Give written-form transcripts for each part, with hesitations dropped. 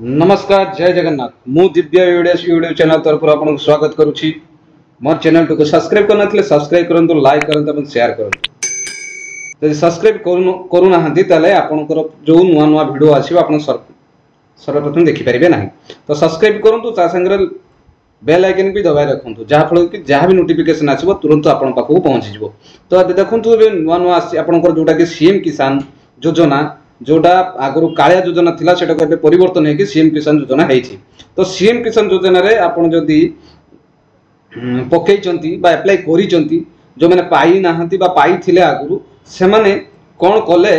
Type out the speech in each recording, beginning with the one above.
नमस्कार जय जगन्नाथ मु दिव्य यूट्यूब चैनल तरफ आपको स्वागत करुच्ची मोर चैनल को सब्सक्राइब करना सब्सक्राइब करंतु लाइक करंतु और शेयर करंतु यदि सब्सक्राइब करूना ताले आपनकर जो नुआ नुआ वीडियो आसीबो आपन सर्वप्रथम देखि परिबे नाही तो सब्सक्राइब करंतु ता संगे बेल आइकन भी दबाई रखंतु जहा फल कि जहा भी नोटिफिकेशन आसीबो तुरंत आपन पाखु पहुंची जिवो। तो देखंतु नुआ नुआ आसी आपनकर जोटा कि सीएम किसान योजना जोटा आगु कालिया योजना थिला सेटा को परिवर्तन है कि सीएम किसान योजना है। तो सीएम किसान योजना रे आपन जदी पकईचंती बा अप्लाई करिचंती जो माने पाई नाहंती बा पाई थिले आगु से माने कोन कले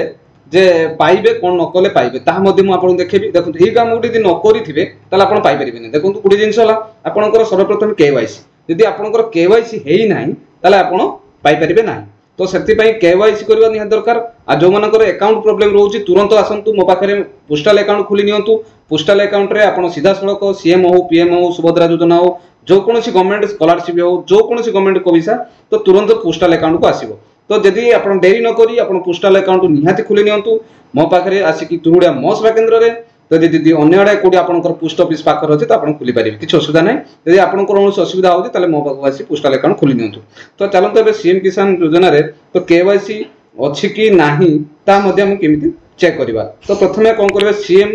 जे पाइबे कोन न कले पाइबे ता मध्ये मु आपन देखेबी। देखंतु ए काम गुडी न करी थिबे ताले आपन पाइ परिबेनी। देखंतु गुडी जिंस होला आपनकर सर्वप्रथम केवाईसी यदि आपनकर केवाईसी हेई नाही ताले आपन पाइ परिबे नाही। तो सेति पई केवाईसी करबा नि दरकार आ जो मानकर अकाउंट प्रॉब्लम रहउची तुरंत आसंतु मो पाखरे पोस्टल अकाउंट खुली नियंतु। पोस्टल अकाउंट रे आपन सीधा सड़क सीएम हो पीएम हो सुभद्रा योजना हो जो कोनोसी गवर्नमेंट स्कॉलरशिप हो जो कोनोसी गवर्नमेंट कोविसा तो तुरंत पोस्टल अकाउंट को आसीबो। तो जदि आपन डेरी न करी आपन पोस्टल अकाउंट निहाती खुली नियंतु मो पाखरे आसिकी तुरुडिया मो सेवा केंद्र रे। तो यदि अन्य आड़े कोडी आपनकर पोस्ट ऑफिस पाखर अछि तो आपन खुली परिबे किछ असुविधा नै। यदि आपनकर कोनोसी असुविधा होछि ताले मो पाखु आसी पोस्टल अकाउंट खुली नियंतु। तो चलंतु एबे सीएम किसान योजना रे तो केवाईसी अछि कि नाही ता मध्ये हम केमिति चेक करबा। तो प्रथमे कोन करबे सीएम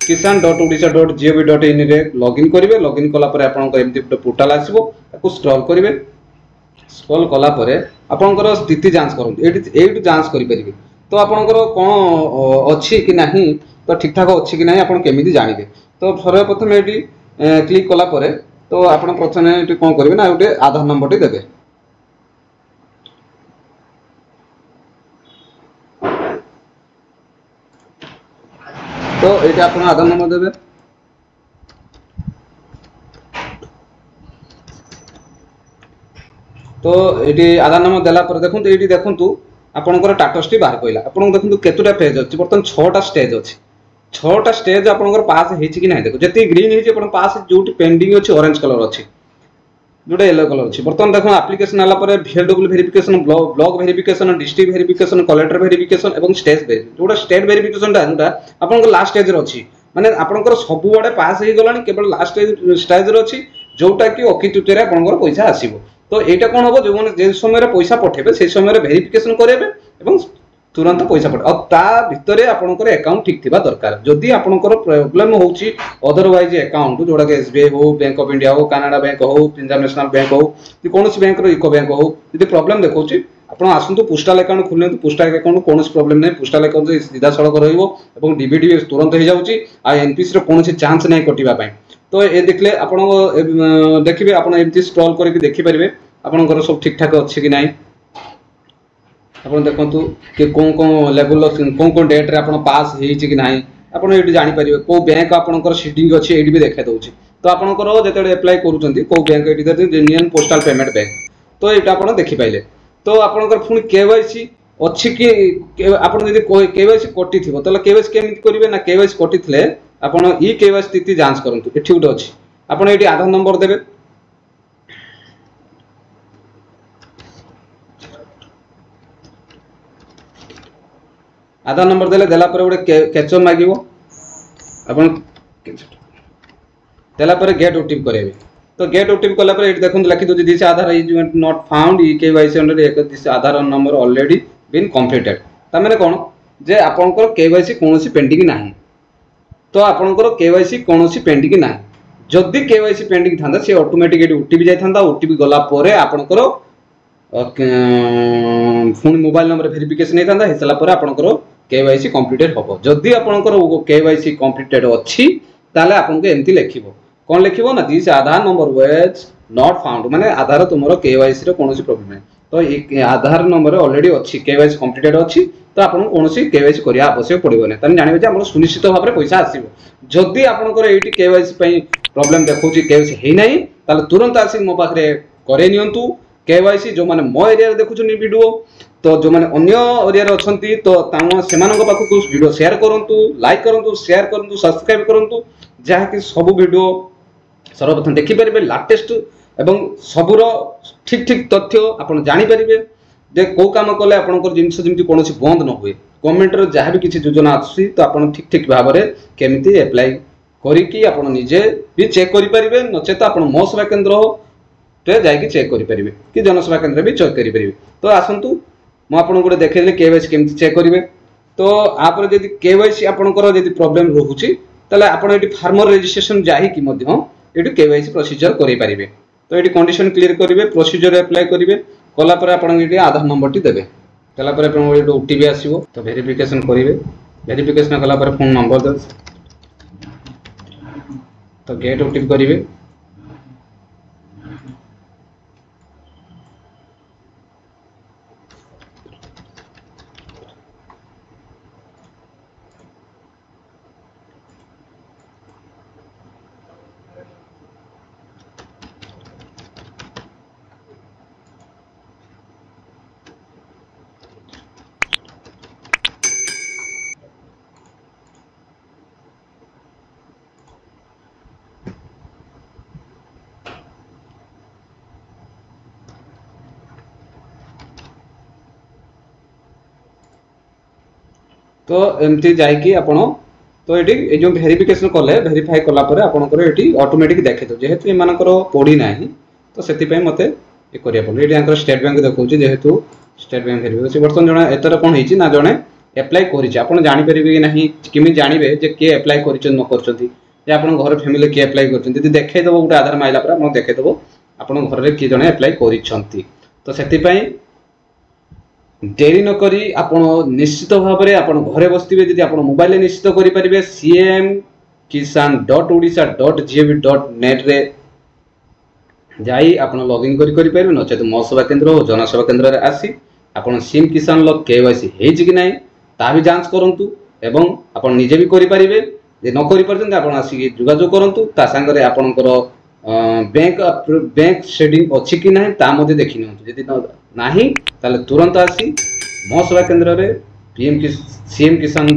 kisan.odisha.gov.in रे लॉगिन करिवे। लॉगिन कला परे आपनकर एमति पोर्टल आसीबो ताकू स्क्रॉल करिवे। स्क्रॉल कला परे आपनकर स्थिति जांच करंतु एठी जांच करि परिबे। तो आपनकर कोन अछि कि नाही तो ठीक ठाक अछि कि नाही आपन केमिति जानिबे। तो सर्वप्रथम एठी क्लिक कला परे तो आपन प्रथमे एठी कोन करिवे ना उटे आधार नंबर टी देबे। तो ये आप आधार नंबर देवे। तो ये आधार नंबर देला पर देखंतु ये देखंतु आपनकर स्टेटस टी बाहर पइला। आपन देखंतु केतुटा पेज अछि बर्तन 6टा स्टेज अछि। 6टा स्टेज आपनकर पास हेछि कि नाही देखो जति ग्रीन हेछि आपन पास जोटी पेंडिंग अछि ऑरेंज कलर अछि जोटा येलो कलर अछि। बर्तन देखो एप्लीकेशन आला पर VLW verification block verification district verification collector verification एवं स्टेट वेरिफिकेशन जोटा स्टेट वेरिफिकेशन टा जोटा आपन लास्ट स्टेज रे अछि माने आपनकर सब बडे पास हे गलानी केवल लास्ट स्टेज रे अछि जोटा कि अकिटुटे रे आपनकर पैसा आसीबो। तो एटा कोन होबो जो माने जे समय रे पैसा पठेबे से समय रे वेरिफिकेशन करेबे एवं तुरंत पैसा पठे और ता भितरे आपनकर अकाउंट ठीक थिबा दरकार। जदि आपनकर प्रॉब्लम होउची अदरवाइज अकाउंट जोडा के एसबीआई हो बैंक ऑफ इंडिया हो कनाडा बैंक हो पंजाब नेशनल बैंक हो कि कोनोसी बैंक रो इको बैंक हो यदि प्रॉब्लम देखौची आपण आसंतु पोस्टल अकाउंट खुलनतु। पोस्टल अकाउंट कोनोसी प्रॉब्लम नै पोस्टल अकाउंट सीधा सड़क रहइबो एवं डीबीडी तुरंत हो जाउची आ एनपीसी रो कोनोसी चांस नै कटिबा पय। तो ए देखले आपण देखिबे आपण एमती स्क्रॉल करके देखि परिबे आपनकर सब ठीक ठाक अछि कि नाही। आपण देखंतु कि कोन लेवल कोन डेट रे आपण पास हेछि कि नाही आपण एठी जानि परिबे। को बैंक आपनकर सीडिंग अछि एठी भी देखा दउछि। तो आपनकर जेतेडे अप्लाई करूचंती को बैंक एठी दे इंडियन पोस्टल पेमेंट बैंक तो एटा आपण देखि पाइले। तो आपनकर फुनी केवाईसी अछि कि आपण यदि केवाईसी कटि थिबो तले केवाईसी केमिति करिवे ना केवाईसी कटि थिले आपण ई केवाईसी स्थिति जांच करंतु। एठी उडे अछि आपण एठी आधार नंबर देबे। आधार नंबर देले देला पर गोटे कैप्चा मागिवो आपण देला पर गेट ओटीपी करेबे। तो गेट ओटीपी कला पर एठी देखंतु लिखि दोछि this Aadhaar is not found e KYC under this Aadhaar number already been completed. ता माने कोन जे आपनकर केवाईसी कोनोसी पेंडिंग नाही। तो आपनकर केवाईसी कोनोसी पेंडिंग नाही। जदि केवाईसी पेंडिंग थांदा से ऑटोमेटिक एठी ओटीपी जाय थांदा। ओटीपी गला परे आपनकर फोन मोबाइल नंबर वेरिफिकेशन नै थांदा हेसला पर आपनकर केवाईसी कंप्लीटेड होबो। जदि आपनकर केवाईसी कंप्लीटेड अछि ताले आपनको एमती लिखिबो कोन लिखिबो ना this Aadhaar number was not found माने आधार तुमरो केवाईसी रो कोनोसी प्रॉब्लम नै। तो ए आधार नंबर ऑलरेडी अछि केवाईसी कंप्लीटेड अछि तो आपन कोनोसी केवाईसी करिया आवश्यक पड़िबो नै। ताने जानिबे जे हमरो सुनिश्चित भाव रे पैसा आसीबो। जदि आपनकर एठी केवाईसी पई प्रॉब्लम देखौची केवाईसी हे नै ताले तुरंत आसी मो पाखरे करे नियंतु केवाईसी जो माने मो एरिया रे देखुछनी वीडियो तो जो माने अन्य एरिया रे अछंती तो तांवा सेमानक पाखु वीडियो शेयर करंतु लाइक करंतु शेयर करंतु सब्सक्राइब करंतु जहा कि सब वीडियो सर्वप्रथम देखि परिबे लेटेस्ट एवं सबुर ठीक ठीक तथ्य आपण जानि परिबे जे को काम कले आपनकर जिंस जिंति कोनोसी बंद न होए। गवर्नमेंट रो जहा भी किछि योजना आछि तो आपण ठीक ठीक भाबरे केमिति अप्लाई करिकी आपण निजे भी चेक करि परिबे नचेत आपण मो सेवा केंद्र रे जाई कि चेक करि परिबे कि जनसेवा केंद्र भी चेक करि परिबे। तो आसंतु मु आपण गुडे देखैले केवाईसी केमति चेक करिवे। तो आपर जदि केवाईसी आपनकर जदि प्रॉब्लम रहउची तले आपण एटी फार्मर रजिस्ट्रेशन जाहि कि मध्य एटी केवाईसी प्रोसीजर करि परिबे। तो एटी कंडीशन क्लियर करिवे प्रोसीजर अप्लाई करिवे कला पर आपण एटी आधार नंबर टी देबे कला पर आपण एटी ओटीपी आसीबो। तो वेरिफिकेशन करिवे वेरिफिकेशन कला पर फोन नंबर दे तो गेट ओटीपी करिवे। तो एमती जाइकी आपण तो ये जो वेरिफिकेशन कले वेरीफाई कला पर आपनकर एटी ऑटोमेटिक देखेतो जेहेतु ए मानकर पड़ी नाही तो सेति पय मते ए करिया पड़ो। एटी आंकर स्टेट बैंक देखौची जेहेतु स्टेट बैंक वेरिफिकेशन बर्तन जणा एतर कोन हिची ना जणे अप्लाई करिछ आपण जानि परिबे कि नाही किमि जानिबे जे के अप्लाई करिछ न करछंती जे आपण घर फैमिली के अप्लाई करछंती यदि देखाइ देबो गुटे आधार माइला पर आपण देखाइ देबो आपण घर रे कि जणे अप्लाई करिछंती। तो सेति पय देरी न करी आपण निश्चित भाव में आपण घरे बसथिबे जदि आपण मोबाइल निश्चित करि परिबे cmkisan.odisha.gov.net रे जाई आपण लॉगिन करि परिबे नचेत मो सेवा केंद्र और जनसेवा केंद्र रे आसी आपण सिम किसान लो केवाईसी हेछि कि नाही ता भी जांच करंतु एवं आपण निजे भी करि परिबे जे न करि परछन आपण आसी जोगाजोग करंतु ता संगरे आपणकर बैंक शेडिंग अछि कि नाही ता मध्ये देखि नंतु जदि नाही ताले तुरंत आसी मो सेवा केंद्र रे सीएम किसान